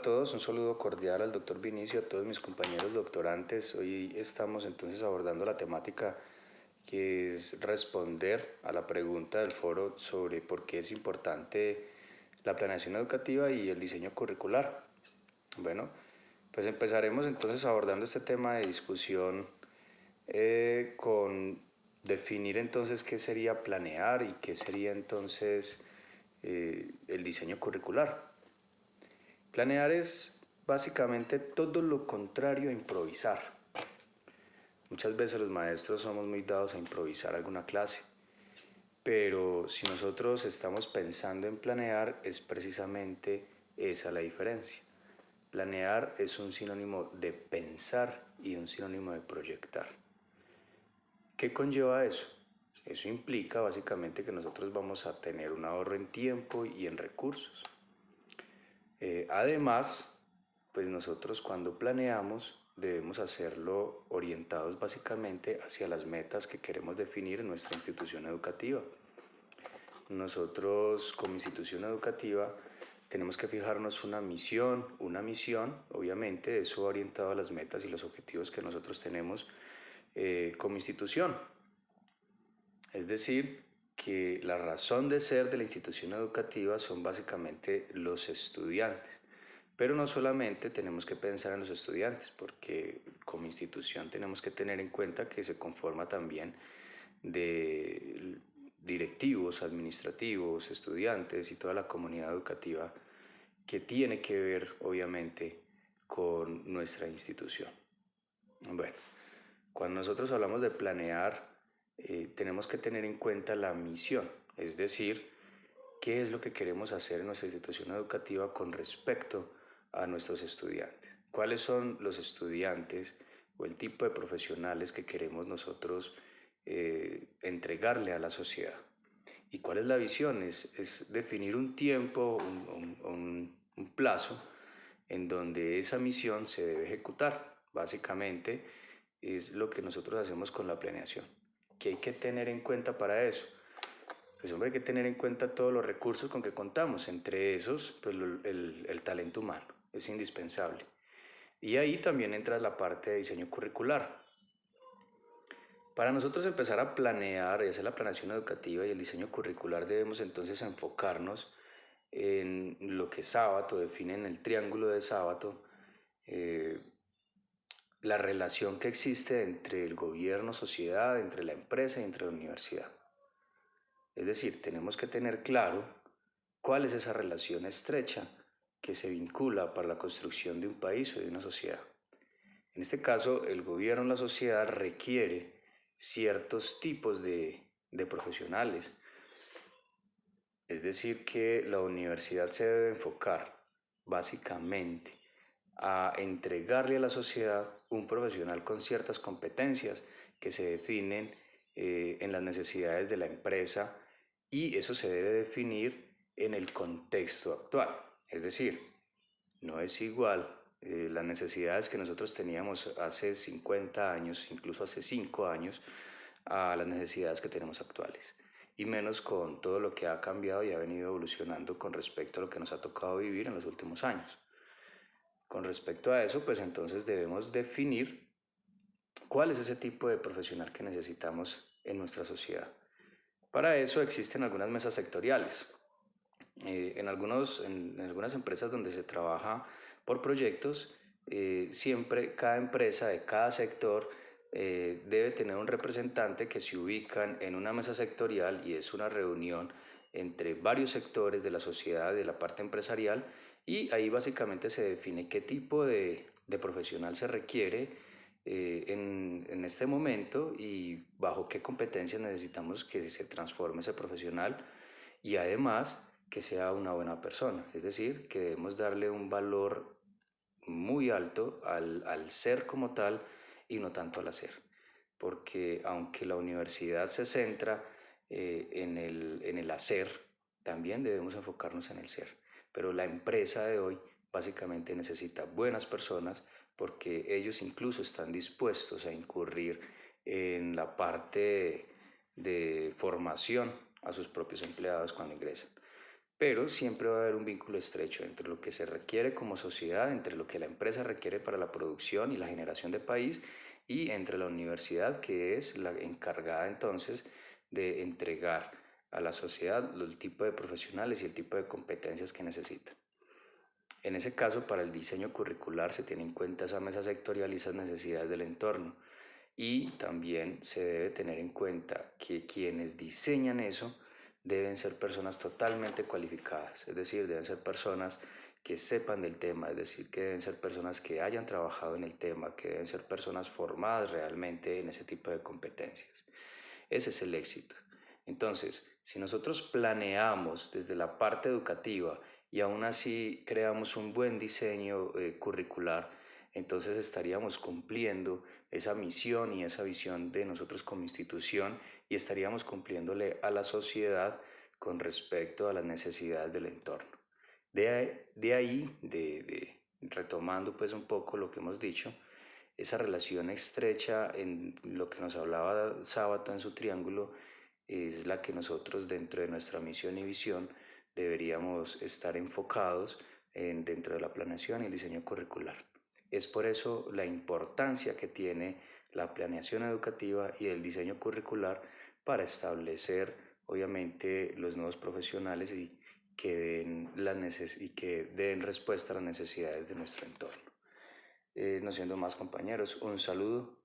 A todos, un saludo cordial al doctor Vinicio, a todos mis compañeros doctorantes. Hoy estamos entonces abordando la temática que es responder a la pregunta del foro sobre por qué es importante la planeación educativa y el diseño curricular. Bueno, pues empezaremos entonces abordando este tema de discusión con definir entonces qué sería planear y qué sería entonces el diseño curricular. Planear es básicamente todo lo contrario a improvisar. Muchas veces los maestros somos muy dados a improvisar alguna clase, pero si nosotros estamos pensando en planear es precisamente esa la diferencia. Planear es un sinónimo de pensar y un sinónimo de proyectar. ¿Qué conlleva eso? Eso implica básicamente que nosotros vamos a tener un ahorro en tiempo y en recursos. Además, pues nosotros cuando planeamos debemos hacerlo orientados básicamente hacia las metas que queremos definir en nuestra institución educativa. Nosotros como institución educativa tenemos que fijarnos una misión, obviamente eso orientado a las metas y los objetivos que nosotros tenemos como institución. Es decir, que la razón de ser de la institución educativa son básicamente los estudiantes. Pero no solamente tenemos que pensar en los estudiantes, porque como institución tenemos que tener en cuenta que se conforma también de directivos, administrativos, estudiantes y toda la comunidad educativa que tiene que ver obviamente con nuestra institución. Bueno, cuando nosotros hablamos de planear, tenemos que tener en cuenta la misión, es decir, qué es lo que queremos hacer en nuestra institución educativa con respecto a nuestros estudiantes. ¿Cuáles son los estudiantes o el tipo de profesionales que queremos nosotros entregarle a la sociedad? ¿Y cuál es la visión? Es definir un tiempo, un plazo en donde esa misión se debe ejecutar. Básicamente es lo que nosotros hacemos con la planeación. ¿Qué hay que tener en cuenta para eso? Pues hombre, hay que tener en cuenta todos los recursos con que contamos, entre esos pues, el talento humano, es indispensable. Y ahí también entra la parte de diseño curricular. Para nosotros empezar a planear y hacer la planeación educativa y el diseño curricular debemos entonces enfocarnos en lo que Sábato define en el triángulo de Sábato, eh, la relación que existe entre el gobierno, sociedad, entre la empresa y entre la universidad. Es decir, tenemos que tener claro cuál es esa relación estrecha que se vincula para la construcción de un país o de una sociedad. En este caso, el gobierno, la sociedad requiere ciertos tipos de profesionales. Es decir, que la universidad se debe enfocar básicamente a entregarle a la sociedad un profesional con ciertas competencias que se definen en las necesidades de la empresa y eso se debe definir en el contexto actual. Es decir, no es igual las necesidades que nosotros teníamos hace 50 años, incluso hace 5 años, a las necesidades que tenemos actuales. Y menos con todo lo que ha cambiado y ha venido evolucionando con respecto a lo que nos ha tocado vivir en los últimos años. Con respecto a eso, pues entonces debemos definir cuál es ese tipo de profesional que necesitamos en nuestra sociedad. Para eso existen algunas mesas sectoriales. En algunas empresas donde se trabaja por proyectos, siempre cada empresa de cada sector debe tener un representante que se ubican en una mesa sectorial y es una reunión entre varios sectores de la sociedad, de la parte empresarial, y ahí básicamente se define qué tipo de profesional se requiere en este momento y bajo qué competencias necesitamos que se transforme ese profesional y además que sea una buena persona, es decir, que debemos darle un valor muy alto al ser como tal y no tanto al hacer, porque aunque la universidad se centra en el hacer, también debemos enfocarnos en el ser, pero la empresa de hoy básicamente necesita buenas personas porque ellos incluso están dispuestos a incurrir en la parte de formación a sus propios empleados cuando ingresan. pero siempre va a haber un vínculo estrecho entre lo que se requiere como sociedad, entre lo que la empresa requiere para la producción y la generación de país, y entre la universidad, que es la encargada entonces de entregar a la sociedad el tipo de profesionales y el tipo de competencias que necesita. En ese caso, para el diseño curricular se tiene en cuenta esa mesa sectorial y esas necesidades del entorno. Y también se debe tener en cuenta que quienes diseñan eso deben ser personas totalmente cualificadas, es decir, deben ser personas que sepan del tema, es decir, que deben ser personas que hayan trabajado en el tema, que deben ser personas formadas realmente en ese tipo de competencias. Ese es el éxito. Entonces, si nosotros planeamos desde la parte educativa y aún así creamos un buen diseño curricular, entonces estaríamos cumpliendo esa misión y esa visión de nosotros como institución y estaríamos cumpliéndole a la sociedad con respecto a las necesidades del entorno. Retomando pues un poco lo que hemos dicho, esa relación estrecha en lo que nos hablaba Sábato en su triángulo es la que nosotros dentro de nuestra misión y visión deberíamos estar enfocados dentro de la planeación y el diseño curricular. Es por eso la importancia que tiene la planeación educativa y el diseño curricular para establecer obviamente los nuevos profesionales y que den respuesta a las necesidades de nuestro entorno. No siendo más, compañeros, un saludo